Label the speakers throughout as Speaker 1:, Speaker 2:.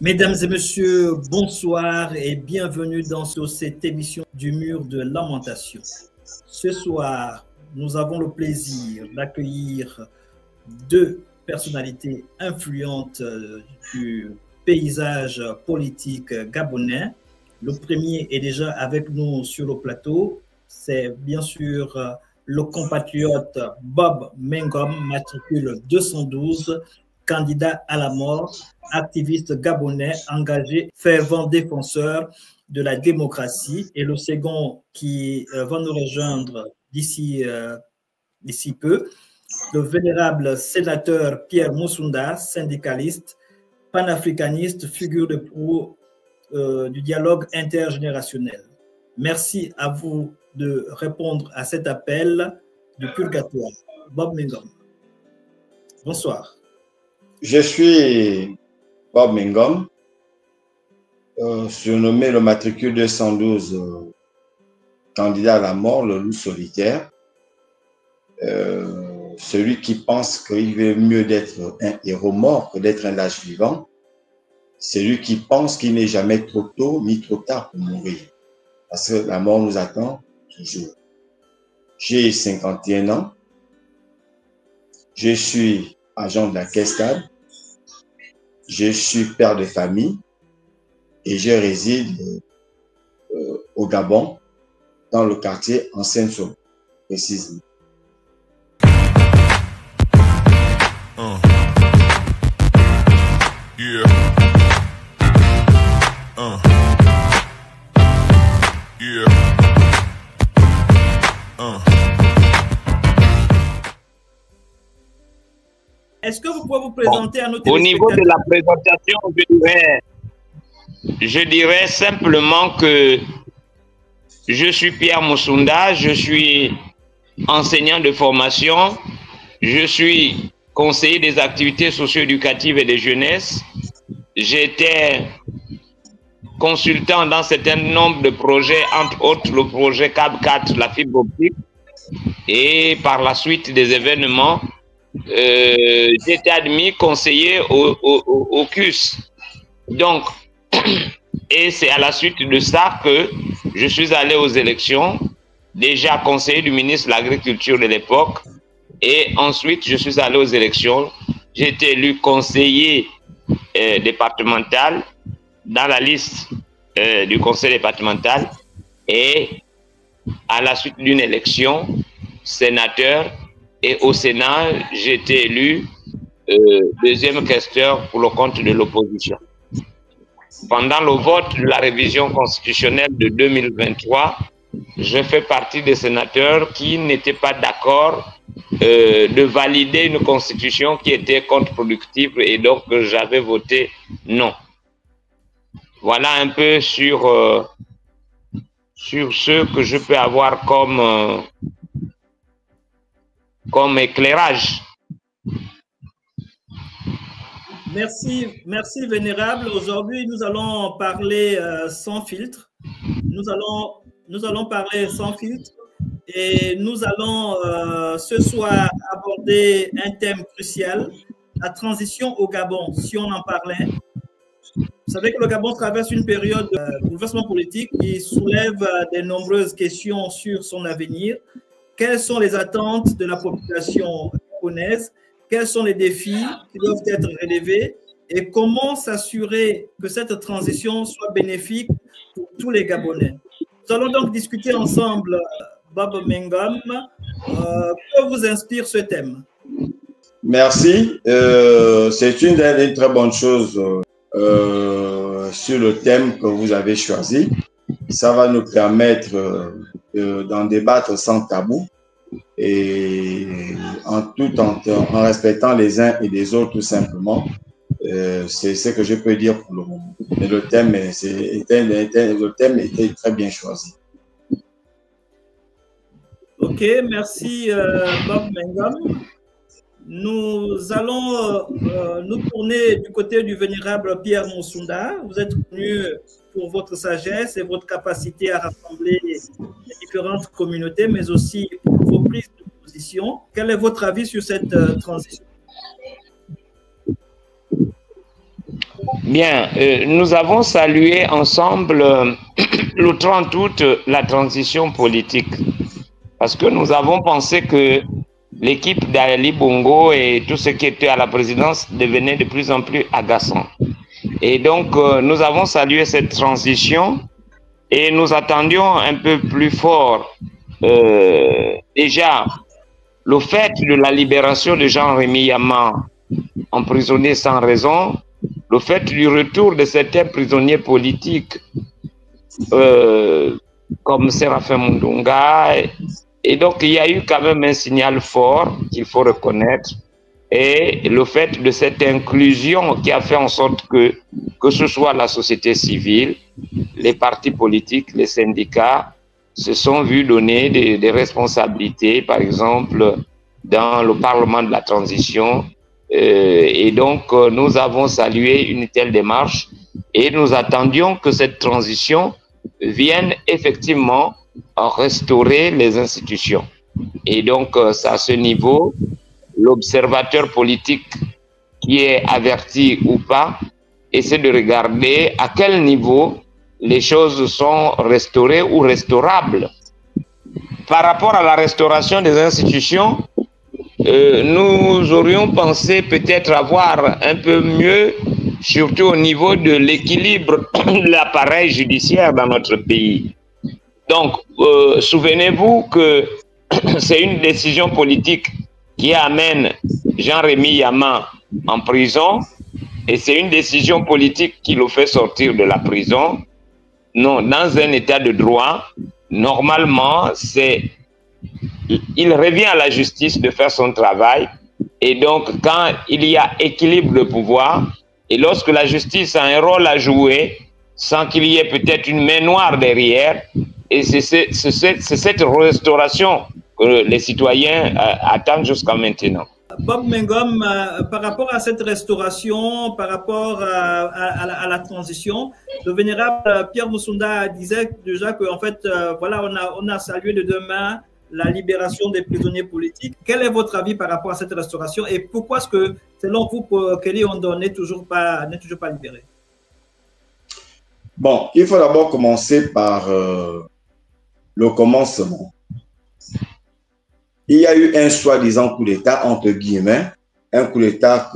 Speaker 1: Mesdames et messieurs, bonsoir et bienvenue dans cette émission du Mur de Lamentation. Ce soir, nous avons le plaisir d'accueillir deux personnalités influentes du paysage politique gabonais. Le premier est déjà avec nous sur le plateau. C'est bien sûr le compatriote Bob Mengom, matricule 212, candidat à la mort, activiste gabonais engagé, fervent défenseur de la démocratie. Et le second qui va nous rejoindre d'ici peu, le vénérable sénateur Pierre Moussunda, syndicaliste, panafricaniste, figure de proue du dialogue intergénérationnel. Merci à vous de répondre à cet appel du purgatoire. Bob Mengom. Bonsoir.
Speaker 2: Je suis Bob Mengom, surnommé le matricule 212, candidat à la mort, le loup solitaire. Celui qui pense qu'il vaut mieux d'être un héros mort que d'être un lâche vivant. Celui qui pense qu'il n'est jamais trop tôt ni trop tard pour mourir. Parce que la mort nous attend toujours. J'ai 51 ans. Je suis agent de la Caisse stable. Je suis père de famille et je réside au Gabon, dans le quartier en Seine-Saint-Denis, précisément.
Speaker 3: Yeah. Yeah.
Speaker 1: Est-ce que vous pouvez vous présenter à nos
Speaker 4: téléspectateurs? Au niveau de la présentation, je dirais simplement que je suis Pierre Moussunda, je suis enseignant de formation, je suis conseiller des activités socio-éducatives et de jeunesse. J'étais consultant dans un certain nombre de projets, entre autres le projet CAB 4, la fibre optique, et par la suite des événements, j'ai été admis conseiller au CUS. Donc, et c'est à la suite de ça que je suis allé aux élections, déjà conseiller du ministre de l'Agriculture de l'époque, et ensuite je suis allé aux élections. J'ai été élu conseiller départemental dans la liste du conseil départemental, et à la suite d'une élection, sénateur. Et au Sénat, j'ai été élu deuxième questeur pour le compte de l'opposition. Pendant le vote de la révision constitutionnelle de 2023, je fais partie des sénateurs qui n'étaient pas d'accord de valider une constitution qui était contre-productive, et donc j'avais voté non. Voilà un peu sur ce que je peux avoir comme éclairage.
Speaker 1: Merci vénérable. Aujourd'hui, nous allons parler sans filtre. Nous allons parler sans filtre et nous allons ce soir aborder un thème crucial, la transition au Gabon, si on en parlait. Vous savez que le Gabon traverse une période de bouleversement politique qui soulève de nombreuses questions sur son avenir. Quelles sont les attentes de la population gabonaise? Quels sont les défis qui doivent être relevés? Et comment s'assurer que cette transition soit bénéfique pour tous les Gabonais? Nous allons donc discuter ensemble, Bob Mengom. Que vous inspire ce thème?
Speaker 2: Merci. C'est une très bonne chose sur le thème que vous avez choisi. Ça va nous permettre d'en débattre sans tabou et en respectant les uns et les autres tout simplement. C'est ce que je peux dire pour le moment. Mais le thème était très bien choisi.
Speaker 1: Ok, merci Bob Mengom. Nous allons nous tourner du côté du vénérable Pierre Moussunda. Vous êtes connu pour votre sagesse et votre capacité à rassembler les différentes communautés, mais aussi pour vos prises de position. Quel est votre avis sur cette transition?
Speaker 4: Bien, nous avons salué ensemble le 30 août la transition politique parce que nous avons pensé que l'équipe d'Ali Bongo et tout ce qui était à la présidence devenait de plus en plus agaçant. Et donc, nous avons salué cette transition et nous attendions un peu plus fort déjà le fait de la libération de Jean-Rémy Yama, emprisonné sans raison, le fait du retour de certains prisonniers politiques comme Séraphin Mundunga. Et donc, il y a eu quand même un signal fort qu'il faut reconnaître. Et le fait de cette inclusion qui a fait en sorte que ce soit la société civile, les partis politiques, les syndicats, se sont vus donner des responsabilités, par exemple, dans le Parlement de la transition. Et donc, nous avons salué une telle démarche et nous attendions que cette transition vienne effectivement restaurer les institutions. Et donc, à ce niveau, l'observateur politique qui est averti ou pas essaie de regarder à quel niveau les choses sont restaurées ou restaurables. Par rapport à la restauration des institutions, nous aurions pensé peut-être avoir un peu mieux, surtout au niveau de l'équilibre de l'appareil judiciaire dans notre pays. Donc, souvenez-vous que c'est une décision politique qui amène Jean-Rémy Yama en prison et c'est une décision politique qui le fait sortir de la prison. Non, dans un état de droit, normalement, il revient à la justice de faire son travail. Et donc, quand il y a équilibre de pouvoir, et lorsque la justice a un rôle à jouer, sans qu'il y ait peut-être une main noire derrière, et c'est cette restauration que les citoyens attendent jusqu'à maintenant.
Speaker 1: Bob Mengom, par rapport à cette restauration, par rapport à la transition, le vénérable Pierre Musunda disait déjà qu'en fait, voilà, on a salué de demain la libération des prisonniers politiques. Quel est votre avis par rapport à cette restauration et pourquoi est-ce que, selon vous, Kelly Ondo n'est toujours pas libéré?
Speaker 2: Bon, il faut d'abord commencer par le commencement. Il y a eu un soi-disant coup d'État, entre guillemets, un coup d'État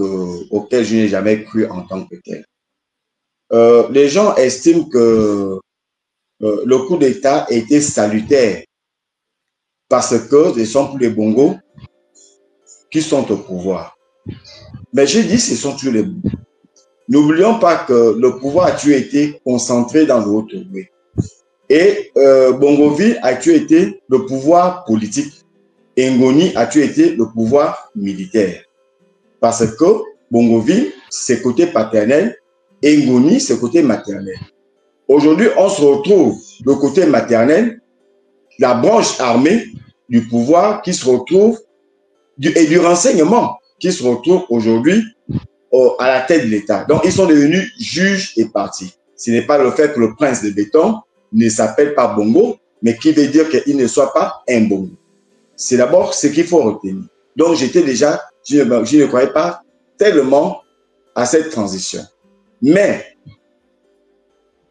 Speaker 2: auquel je n'ai jamais cru en tant que tel. Les gens estiment que le coup d'État était salutaire parce que ce sont plus les Bongos qui sont au pouvoir. Mais j'ai dit ce sont toujours les Bongos. N'oublions pas que le pouvoir a toujours été concentré dans le Haut-Ogooué. Et Bongoville a toujours été le pouvoir politique. Ngoni a toujours été le pouvoir militaire. Parce que Bongoville, c'est côté paternel, et Ngoni, c'est côté maternel. Aujourd'hui, on se retrouve le côté maternel, la branche armée du pouvoir qui se retrouve, et du renseignement qui se retrouve aujourd'hui à la tête de l'État. Donc, ils sont devenus juges et partis. Ce n'est pas le fait que le prince de béton ne s'appelle pas Bongo, mais qui veut dire qu'il ne soit pas un Bongo. C'est d'abord ce qu'il faut retenir. Donc, j'étais déjà, je ne croyais pas tellement à cette transition. Mais,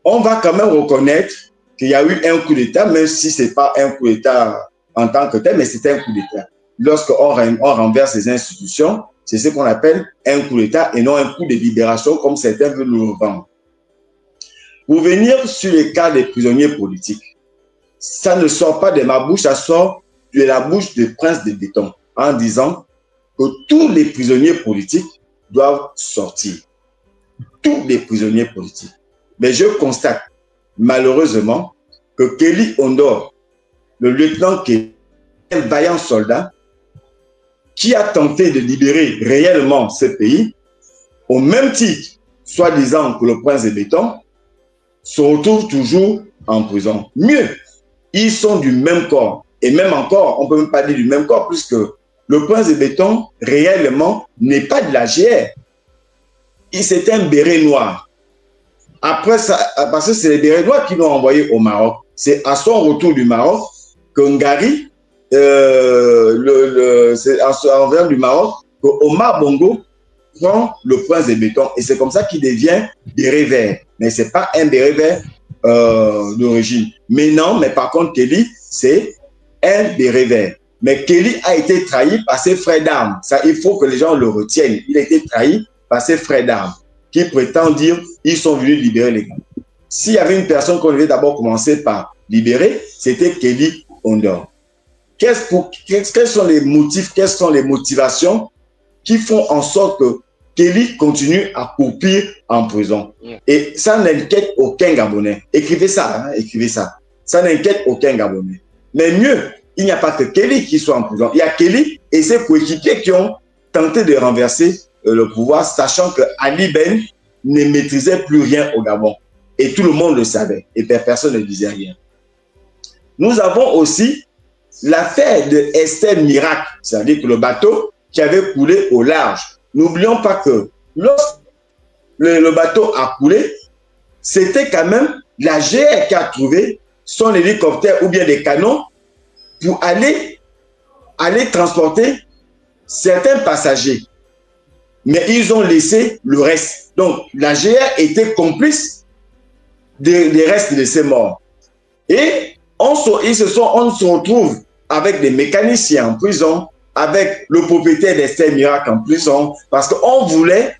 Speaker 2: on va quand même reconnaître qu'il y a eu un coup d'État, même si ce n'est pas un coup d'État en tant que tel, mais c'est un coup d'État. Lorsqu'on renverse les institutions, c'est ce qu'on appelle un coup d'État et non un coup de libération comme certains veulent nous le vendre. Pour venir sur les cas des prisonniers politiques, ça ne sort pas de ma bouche, ça sort de la bouche du prince de béton en disant que tous les prisonniers politiques doivent sortir. Tous les prisonniers politiques. Mais je constate malheureusement que Kelly Ondor, le lieutenant qui est un vaillant soldat, qui a tenté de libérer réellement ce pays, au même titre, soi-disant que le prince de béton, se retrouve toujours en prison. Mieux, ils sont du même corps. Et même encore, on ne peut même pas dire du même corps, puisque le prince de béton, réellement, n'est pas de la GR. C'est un béret noir. Après ça, parce que c'est les bérets noirs qui l'ont envoyé au Maroc. C'est à son retour du Maroc que Ngari, c'est envers du Maroc, que Omar Bongo prend le prince des bétons et c'est comme ça qu'il devient béret vert. Mais ce n'est pas un béret vert d'origine. Mais non, mais par contre, Kelly, c'est un béret vert. Mais Kelly a été trahi par ses frères d'armes. Ça, il faut que les gens le retiennent. Il a été trahi par ses frères d'armes qui prétendent dire qu'ils sont venus libérer les gars. S'il y avait une personne qu'on devait d'abord commencer par libérer, c'était Kelly Ondor. Quels sont les motifs, quelles sont les motivations qui font en sorte que Kelly continue à croupir en prison? Et ça n'inquiète aucun Gabonais. Écrivez ça, hein, écrivez ça. Ça n'inquiète aucun Gabonais. Mais mieux, il n'y a pas que Kelly qui soit en prison. Il y a Kelly et ses coéquipiers qui ont tenté de renverser le pouvoir, sachant que Ali Ben ne maîtrisait plus rien au Gabon. Et tout le monde le savait. Et personne ne disait rien. Nous avons aussi l'affaire de Esther Miracle, c'est-à-dire que le bateau qui avait coulé au large. N'oublions pas que lorsque le bateau a coulé, c'était quand même la GR qui a trouvé son hélicoptère ou bien des canons pour aller transporter certains passagers. Mais ils ont laissé le reste. Donc, la GR était complice des restes de ces morts. Et on se retrouve avec des mécaniciens en prison, avec le propriétaire d'Esther Miracle en prison, parce qu'on voulait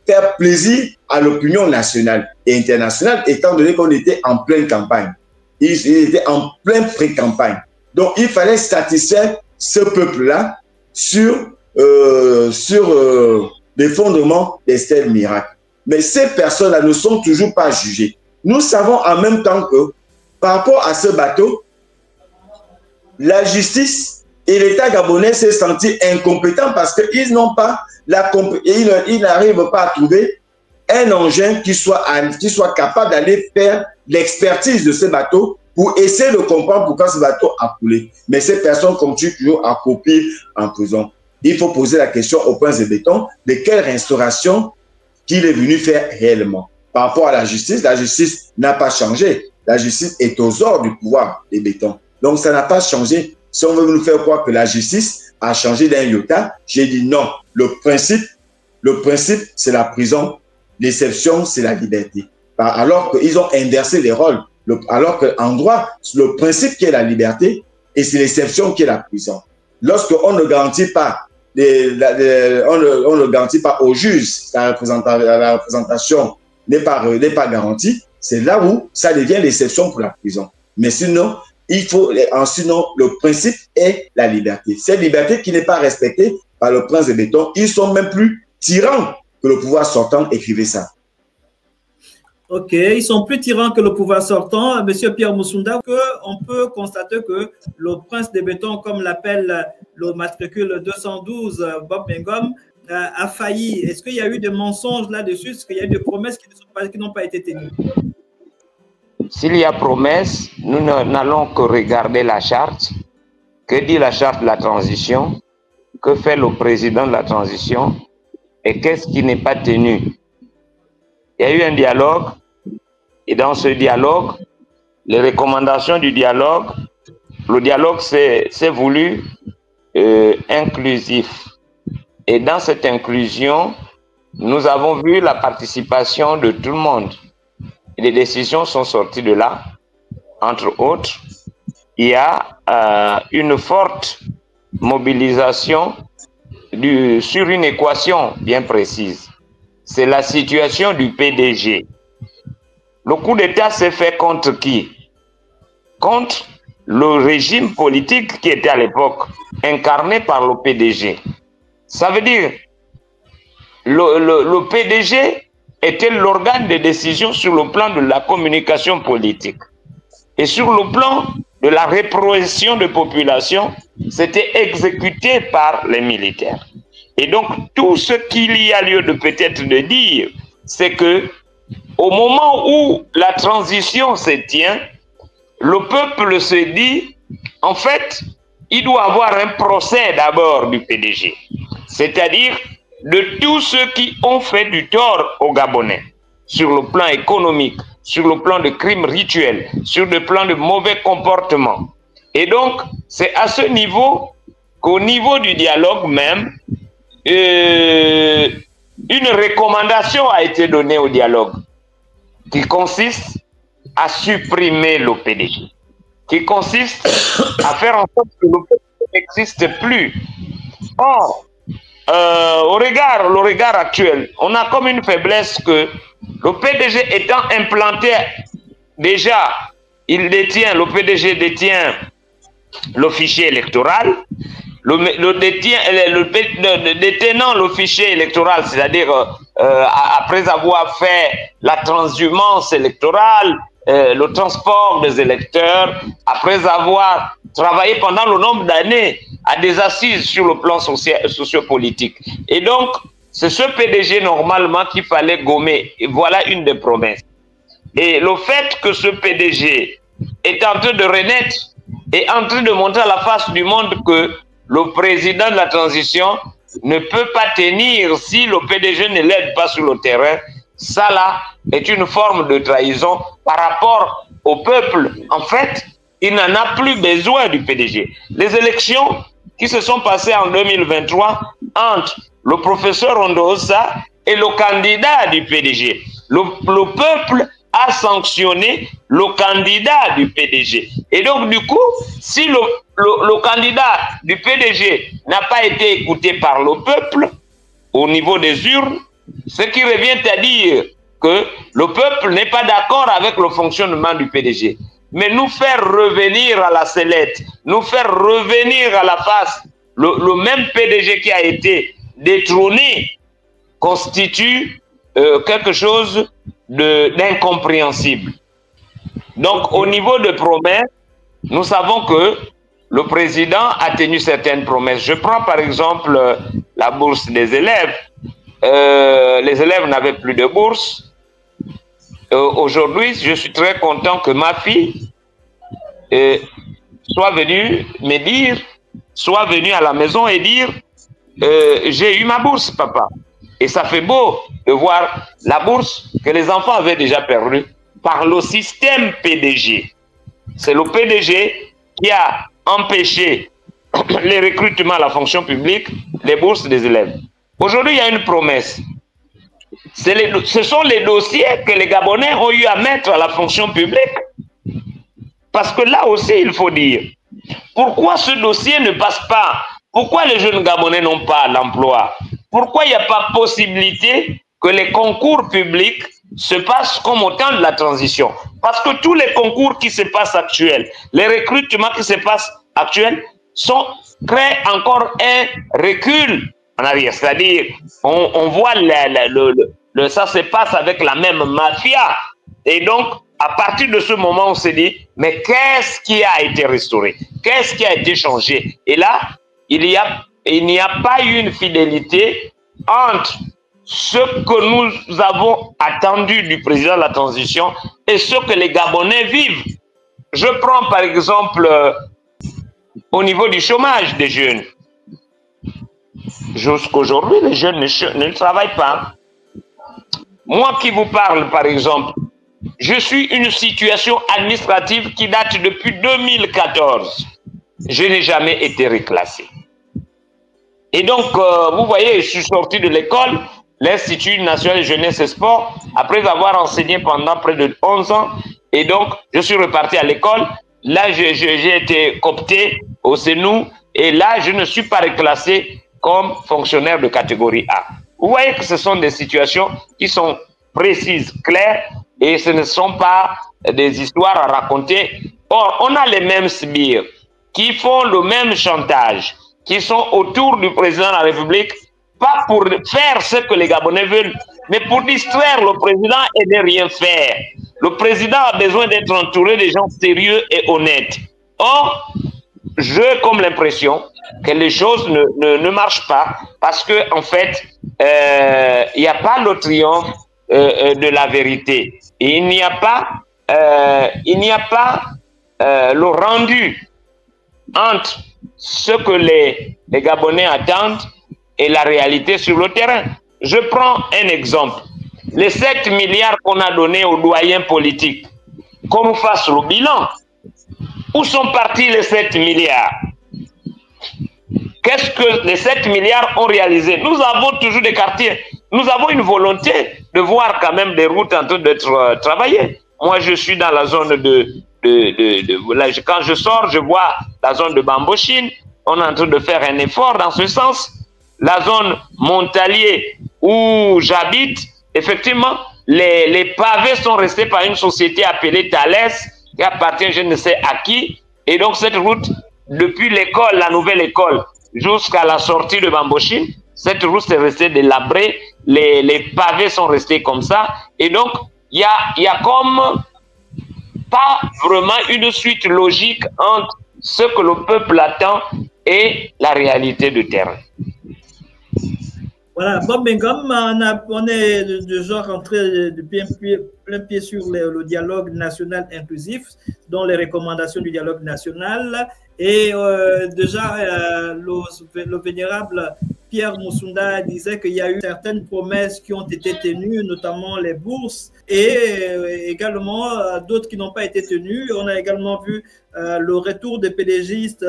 Speaker 2: faire plaisir à l'opinion nationale et internationale, étant donné qu'on était en pleine campagne. Ils étaient en pleine pré-campagne. Donc, il fallait satisfaire ce peuple-là sur l'effondrement d'Esther Miracle. Mais ces personnes-là ne sont toujours pas jugées. Nous savons en même temps que, par rapport à ce bateau, la justice et l'État gabonais s'est senti incompétent parce qu'ils n'ont pas ils n'arrivent pas à trouver un engin qui soit capable d'aller faire l'expertise de ce bateau pour essayer de comprendre pourquoi ce bateau a coulé. Mais ces personnes continuent toujours à copier en prison. Il faut poser la question au prince de béton de quelle restauration qu'il est venu faire réellement. Par rapport à la justice n'a pas changé. La justice est aux ordres du pouvoir des bétons. Donc, ça n'a pas changé. Si on veut nous faire croire que la justice a changé d'un iota, j'ai dit non. Le principe, c'est la prison. L'exception, c'est la liberté. Alors qu'ils ont inversé les rôles. Alors qu'en droit, le principe qui est la liberté et c'est l'exception qui est la prison. Lorsqu'on ne garantit pas on ne garantit pas aux juges, la représentation n'est pas garantie, c'est là où ça devient l'exception pour la prison. Mais sinon, le principe est la liberté. Cette liberté qui n'est pas respectée par le prince de béton, ils sont même plus tyrans que le pouvoir sortant, écrivait ça.
Speaker 1: Ok, ils sont plus tyrans que le pouvoir sortant. Monsieur Pierre Musunda, on peut constater que le prince de béton, comme l'appelle le matricule 212 Bob Mengom, a failli. Est-ce qu'il y a eu des mensonges là-dessus? Est-ce qu'il y a eu des promesses qui n'ont pas été tenues?
Speaker 4: S'il y a promesse, nous n'allons que regarder la charte. Que dit la charte de la transition? Que fait le président de la transition? Et qu'est-ce qui n'est pas tenu? Il y a eu un dialogue, et dans ce dialogue, les recommandations du dialogue, le dialogue s'est voulu inclusif. Et dans cette inclusion, nous avons vu la participation de tout le monde. Et les décisions sont sorties de là. Entre autres, il y a une forte mobilisation sur une équation bien précise. C'est la situation du PDG. Le coup d'État s'est fait contre qui? Contre le régime politique qui était à l'époque incarné par le PDG. Ça veut dire le PDG était l'organe de décision sur le plan de la communication politique. Et sur le plan de la répression de population, c'était exécuté par les militaires. Et donc, tout ce qu'il y a lieu de peut-être de dire, c'est que au moment où la transition se tient, le peuple se dit, en fait, il doit avoir un procès d'abord du PDG. C'est-à-dire de tous ceux qui ont fait du tort aux Gabonais, sur le plan économique, sur le plan de crimes rituels, sur le plan de mauvais comportements. Et donc, c'est à ce niveau qu'au niveau du dialogue même, une recommandation a été donnée au dialogue qui consiste à supprimer l'OPDG, qui consiste à faire en sorte que l'OPDG n'existe plus. Or, au regard actuel, on a comme une faiblesse que l'OPDG étant implanté déjà, l'OPDG détient le fichier électoral, détenant le fichier électoral, c'est-à-dire après avoir fait la transhumance électorale, le transport des électeurs, après avoir travaillé pendant le nombre d'années à des assises sur le plan sociopolitique. Et donc, c'est ce PDG normalement qu'il fallait gommer. Et voilà une des promesses. Et le fait que ce PDG est en train de renaître et en train de montrer à la face du monde que le président de la transition ne peut pas tenir si le PDG ne l'aide pas sur le terrain, ça là est une forme de trahison par rapport au peuple. En fait, il n'en a plus besoin du PDG. Les élections qui se sont passées en 2023 entre le professeur Ondosa et le candidat du PDG. Le peuple a sanctionné le candidat du PDG. Et donc, du coup, si le candidat du PDG n'a pas été écouté par le peuple au niveau des urnes, ce qui revient à dire que le peuple n'est pas d'accord avec le fonctionnement du PDG. Mais nous faire revenir à la sellette, nous faire revenir à la face, le même PDG qui a été détrôné, constitue quelque chose d'incompréhensible. Donc, au niveau de promesses, nous savons que le président a tenu certaines promesses. Je prends par exemple la bourse des élèves. Les élèves n'avaient plus de bourse. Aujourd'hui, je suis très content que ma fille soit venue me dire, soit venue à la maison et dire j'ai eu ma bourse, papa. Et ça fait beau de voir la bourse que les enfants avaient déjà perdue par le système PDG. C'est le PDG qui a empêché les recrutements à la fonction publique, les bourses des élèves. Aujourd'hui, il y a une promesse. Ce sont les dossiers que les Gabonais ont eu à mettre à la fonction publique. Parce que là aussi, il faut dire, pourquoi ce dossier ne passe pas? Pourquoi les jeunes Gabonais n'ont pas l'emploi? Pourquoi il n'y a pas possibilité que les concours publics se passent comme au temps de la transition? Parce que tous les concours qui se passent actuels, les recrutements qui se passent actuels, créent encore un recul en arrière. C'est-à-dire, on voit ça se passe avec la même mafia. Et donc, à partir de ce moment, on s'est dit, mais qu'est-ce qui a été restauré? Qu'est-ce qui a été changé? Et là, il n'y a pas eu une fidélité entre ce que nous avons attendu du président de la transition et ce que les Gabonais vivent. Je prends par exemple au niveau du chômage des jeunes. Jusqu'aujourd'hui, les jeunes ne travaillent pas. Moi qui vous parle, par exemple, je suis une situation administrative qui date depuis 2014. Je n'ai jamais été reclassé. Et donc, vous voyez, je suis sorti de l'école, l'Institut national de jeunesse et sport, après avoir enseigné pendant près de 11 ans. Et donc, je suis reparti à l'école. Là, j'ai été coopté au CNU. Et là, je ne suis pas reclassé comme fonctionnaire de catégorie A. Vous voyez que ce sont des situations qui sont précises, claires, et ce ne sont pas des histoires à raconter. Or, on a les mêmes sbires qui font le même chantage, qui sont autour du président de la République, pas pour faire ce que les Gabonais veulent, mais pour distraire le président et ne rien faire. Le président a besoin d'être entouré de gens sérieux et honnêtes. Or, j'ai comme l'impression que les choses ne marchent pas parce que en fait, il n'y a pas le triomphe de la vérité. Et il n'y a pas le rendu entre ce que les Gabonais attendent et la réalité sur le terrain. Je prends un exemple. Les 7 milliards qu'on a donnés aux doyens politiques, qu'on nous fasse le bilan. Où sont partis les 7 milliards? qu'est-ce que les 7 milliards ont réalisé? Nous avons toujours des quartiers. Nous avons une volonté de voir quand même des routes en train d'être travaillées. Moi, je suis dans la zone quand je sors, je vois la zone de Bambochine. On est en train de faire un effort dans ce sens. La zone Montalier où j'habite, effectivement, les pavés sont restés par une société appelée Thales, qui appartient je ne sais à qui. Et donc cette route, depuis l'école, la nouvelle école, jusqu'à la sortie de Bambochine, cette route est restée délabrée, les pavés sont restés comme ça. Et donc, il y a comme pas vraiment une suite logique entre ce que le peuple attend et la réalité de terrain.
Speaker 1: Voilà, bon, ben comme on est de genre rentré de plein pied sur le dialogue national inclusif, dont les recommandations du dialogue national, et déjà le vénérable Pierre Musunda disait qu'il y a eu certaines promesses qui ont été tenues, notamment les bourses, et également d'autres qui n'ont pas été tenues. On a également vu le retour des pédégistes.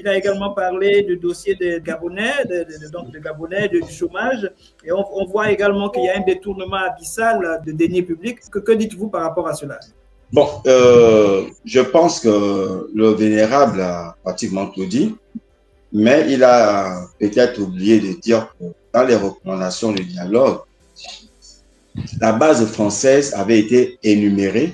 Speaker 1: Il a également parlé du dossier des Gabonais, donc des Gabonais, du chômage. Et on voit également qu'il y a un détournement abyssal de deniers publics. Que dites-vous par rapport à cela?
Speaker 2: Bon, je pense que le vénérable a pratiquement tout dit, mais il a peut-être oublié de dire que dans les recommandations du dialogue, la base française avait été énumérée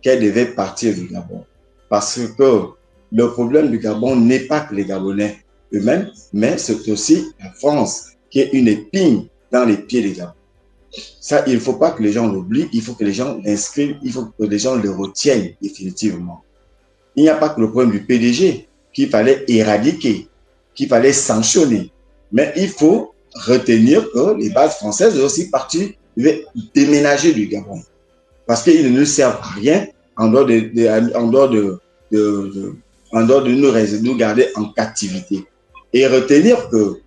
Speaker 2: qu'elle devait partir du Gabon. Parce que le problème du Gabon n'est pas que les Gabonais eux-mêmes, mais c'est aussi la France qui est une épine dans les pieds des Gabonais. Ça, il ne faut pas que les gens l'oublient, il faut que les gens l'inscrivent, il faut que les gens le retiennent définitivement. Il n'y a pas que le problème du PDG qu'il fallait éradiquer, qu'il fallait sanctionner, mais il faut retenir que les bases françaises sont aussi parties, devaient déménager du Gabon. Parce qu'ils ne nous servent à rien en dehors de nous garder en captivité. Et retenir que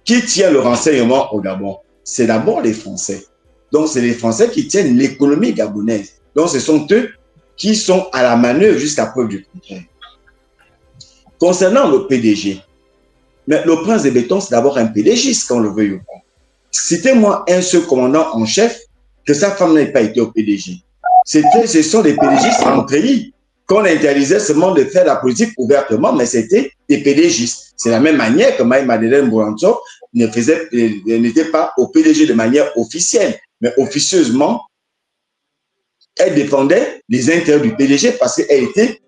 Speaker 2: qui tient le renseignement au Gabon? C'est d'abord les Français. Donc, c'est les Français qui tiennent l'économie gabonaise. Donc, ce sont eux qui sont à la manœuvre jusqu'à preuve du contraire. Concernant le PDG, mais le prince de béton, c'est d'abord un PDGiste, qu'on le veuille ou pas. Citez-moi un seul commandant en chef que sa femme n'ait pas été au PDG. Ce sont des PDGistes en treillis qu'on interdisait seulement de faire la politique ouvertement, mais c'était des PDGistes. C'est la même manière que Marie-Madeleine Boulanzo n'était pas au PDG de manière officielle, mais officieusement, elle défendait les intérêts du PDG parce qu'elle était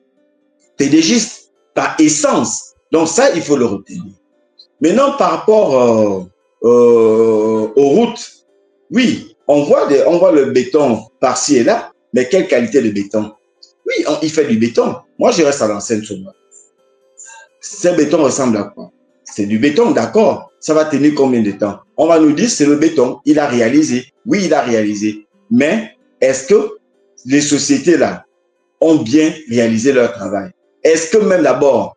Speaker 2: PDGiste par essence. Donc ça, il faut le retenir. Maintenant, par rapport aux routes, oui, on voit le béton par-ci et là, mais quelle qualité de béton? Oui, il fait du béton. Moi, je reste à l'ancienne sur moi. Ce béton ressemble à quoi? C'est du béton, d'accord. Ça va tenir combien de temps? On va nous dire c'est le béton. Il a réalisé. Oui, il a réalisé. Mais est-ce que les sociétés là ont bien réalisé leur travail? Est-ce que même d'abord,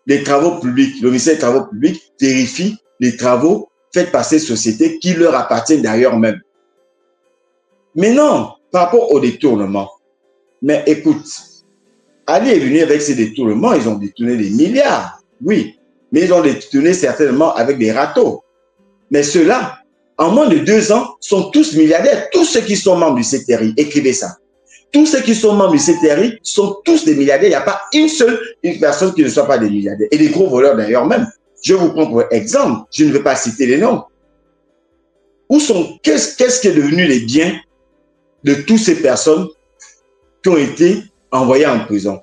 Speaker 2: les travaux publics, le ministère des Travaux publics vérifie les travaux faits par ces sociétés qui leur appartiennent d'ailleurs même? Mais non, par rapport au détournement. Mais écoute, aller et venir avec ces détournements, ils ont détourné des milliards, oui. Mais ils ont détourné certainement avec des râteaux. Mais ceux-là, en moins de 2 ans, sont tous milliardaires. Tous ceux qui sont membres du CTRI, écrivez ça. Tous ceux qui sont membres du CTRI sont tous des milliardaires. Il n'y a pas une personne qui ne soit pas des milliardaires. Et des gros voleurs d'ailleurs même. Je vous prends pour exemple, je ne vais pas citer les noms. Qu'est-ce qui est devenu les biens de toutes ces personnes qui ont été envoyés en prison?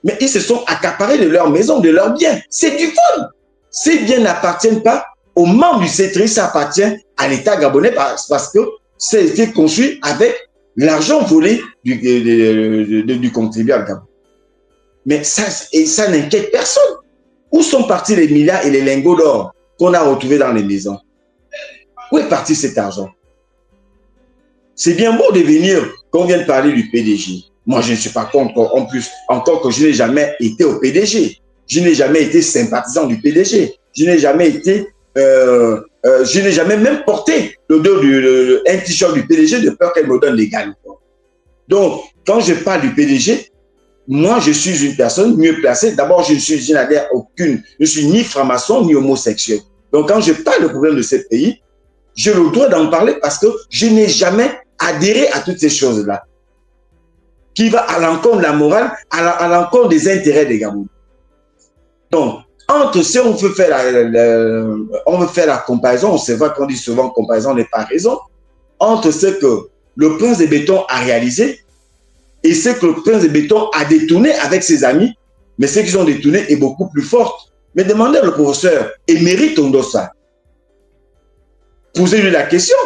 Speaker 2: Mais ils se sont accaparés de leur maison, de leurs biens. C'est du vol. Ces biens n'appartiennent pas aux membres du CTRI, ça appartient à l'État gabonais parce que ça a été construit avec l'argent volé du contribuable gabonais. Mais ça n'inquiète personne. Où sont partis les milliards et les lingots d'or qu'on a retrouvés dans les maisons? Où est parti cet argent? C'est bien beau de venir qu'on vienne parler du PDG. Moi, je ne suis pas contre, en plus, encore que je n'ai jamais été au PDG. Je n'ai jamais été sympathisant du PDG. Je n'ai jamais été, je n'ai jamais même porté un t-shirt du PDG de peur qu'elle me donne les gars. Donc, quand je parle du PDG, moi, je suis une personne mieux placée. D'abord, je n'adhère aucune. Je ne suis ni franc-maçon, ni homosexuel. Donc, quand je parle de problème de ce pays, j'ai le droit d'en parler parce que je n'ai jamais adhéré à toutes ces choses-là, qui va à l'encontre de la morale, à l'encontre des intérêts des Gabounais. Donc, entre si on veut faire la comparaison, c'est vrai qu'on dit souvent comparaison n'est pas raison, entre ce que le prince de béton a réalisé et ce que le prince de béton a détourné avec ses amis, mais ce qu'ils ont détourné est beaucoup plus fort. Mais demandez au professeur Emery Tondosa, posez-lui la question.